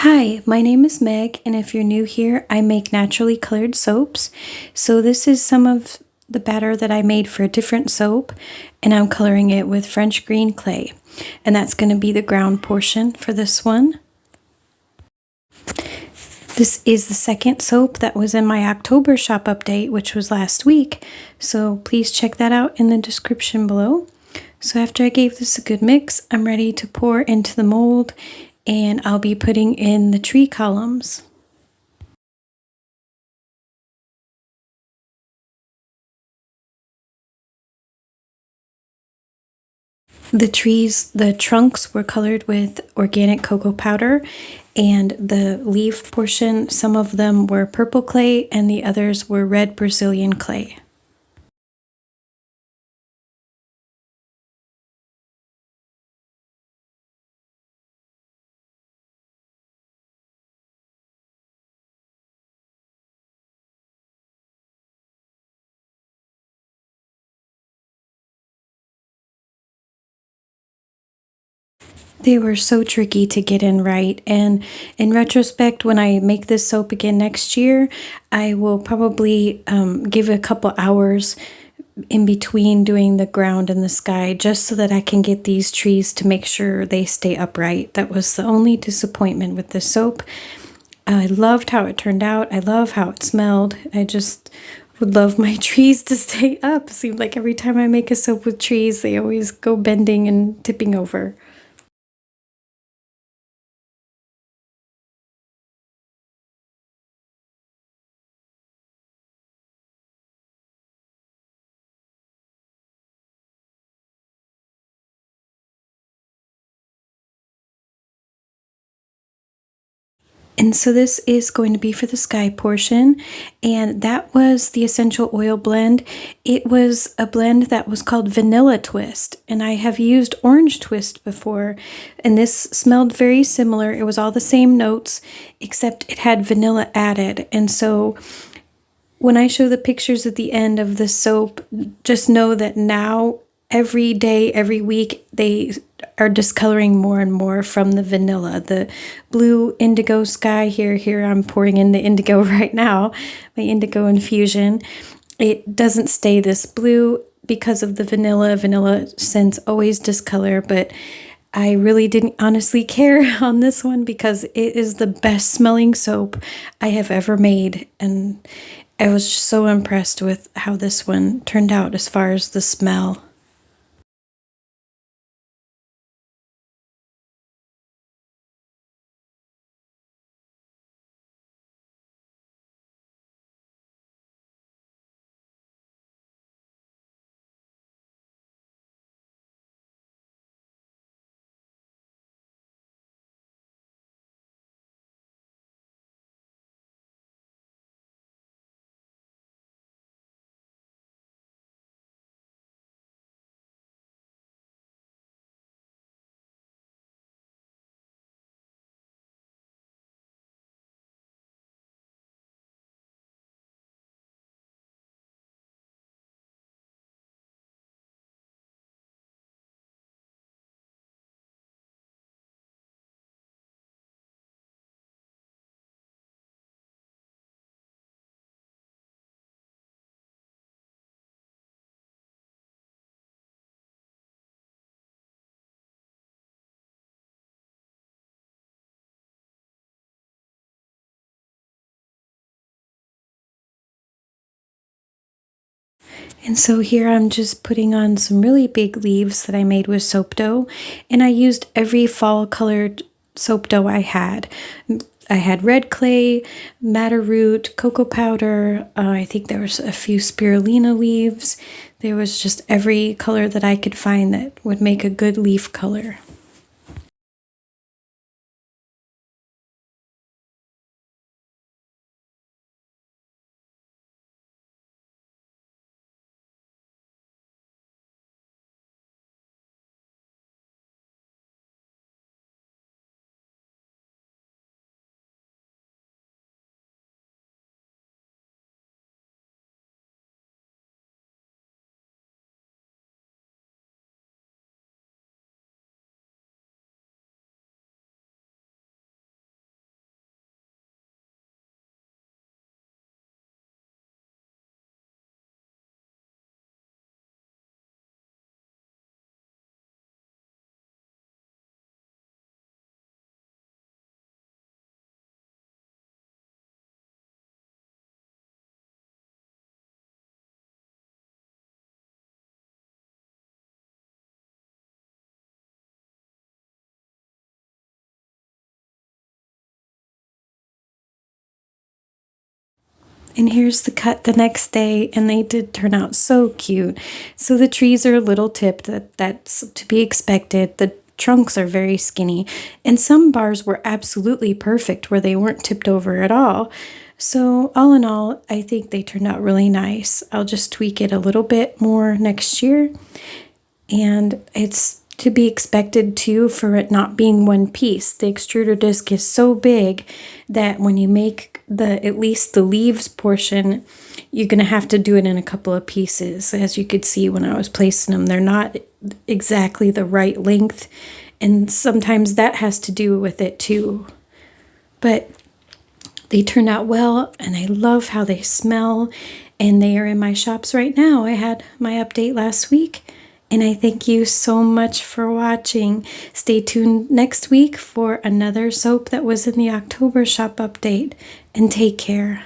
Hi, my name is Meg, and if you're new here, I make naturally colored soaps. So this is some of the batter that I made for a different soap, and I'm coloring it with French green clay. And that's going to be the ground portion for this one. This is the second soap that was in my October shop update, which was last week. So please check that out in the description below. So after I gave this a good mix, I'm ready to pour into the mold, and I'll be putting in the tree columns. The trunks were colored with organic cocoa powder, and the leaf portion, some of them were purple clay and the others were red Brazilian clay. They were so tricky to get in right, and in retrospect, when I make this soap again next year, I will probably give a couple hours in between doing the ground and the sky just so that I can get these trees to make sure they stay upright. That was the only disappointment with the soap. I loved how it turned out. I love how it smelled. I just would love my trees to stay up. It seemed like every time I make a soap with trees, they always go bending and tipping over. And so this is going to be for the sky portion, and that was the essential oil blend. It was a blend that was called Vanilla Twist, and I have used Orange Twist before, and this smelled very similar. It was all the same notes, except it had vanilla added. And so when I show the pictures at the end of the soap, just know that now every day, every week, they are discoloring more and more from the vanilla. The blue indigo sky here I'm pouring in the indigo right now, my indigo infusion. It doesn't stay this blue because of the vanilla. Vanilla scents always discolor, but I really didn't honestly care on this one because it is the best smelling soap I have ever made, and I was just so impressed with how this one turned out as far as the smell. And so here I'm just putting on some really big leaves that I made with soap dough, and I used every fall colored soap dough I had. I had red clay, madder root, cocoa powder, I think there was a few spirulina leaves. There was just every color that I could find that would make a good leaf color. And here's the cut the next day, and they did turn out so cute. So the trees are a little tipped, that's to be expected. The trunks are very skinny, and some bars were absolutely perfect where they weren't tipped over at all. So all in all, I think they turned out really nice. I'll just tweak it a little bit more next year, and it's to be expected too for it not being one piece. The extruder disc is so big that when you make at least the leaves portion, you're going to have to do it in a couple of pieces. As you could see when I was placing them, they're not exactly the right length, and sometimes that has to do with it too. But they turned out well, and I love how they smell, and they are in my shops right now. I had my update last week, and I thank you so much for watching. Stay tuned next week for another soap that was in the October shop update, and take care.